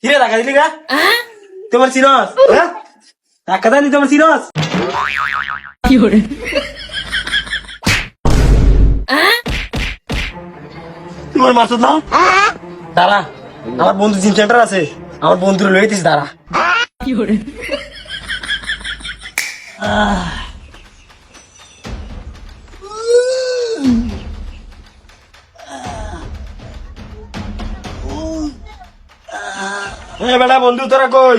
কিরে টাকা দিলি গা? তোমার সিরস টাকা দানি তোমার সিরস কি করে তোমার মারছত না দাঁড়া আমার বন্ধু জিম সেন্টার আছে আমার বন্ধুর লইতিস দাঁড়া কি করে বেটা বন্ধু তোরা কই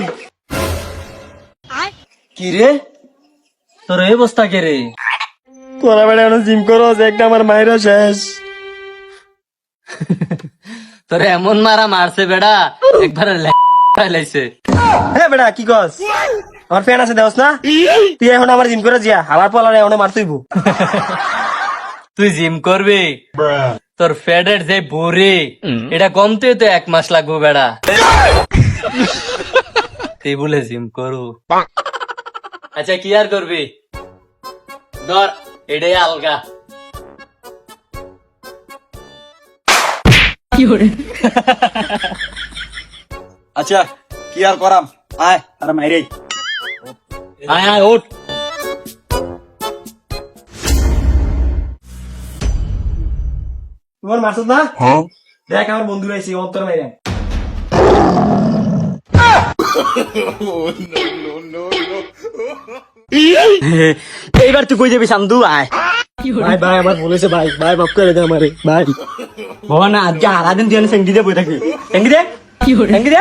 কি রে তোর এই অবস্থা কে রে? তোরা বেটা এখন জিম করো একটা আমার মায়েরা শেষ তোর এমন মারা মারছে বেড়া একবার লাইছে। হ্যাঁ বেটা কি কস আমার ফ্যান আছে দেওস না তুই এখন আমার জিম করে যা আবার পলারে এখন মার তুইব তুই জিম করবি তোর ফ্যাটের যে ভরে এটা কমতে তো 1 মাস লাগবে বেড়া। তুই বলে জিম করু আচ্ছা কি আর করবি ধর এটাই আলগা কি করে আচ্ছা কি আর করাম আয় আর মাইরে আয় আয় ওঠ তোমার মারছত না দেখ আমার বন্ধু আইছি অন্তর মাইরা এইবার তুই কই যাবি সান্দু আয় কি করে ভাই ভাই আমার বলেছে ভাই ভাই মাফ করে দে আমারে ভাই বাবা না আজ সারাদিন তুই সেঙ্গি দিয়ে বই থাকবি সেঙ্গি দে কি করে সেঙ্গি দে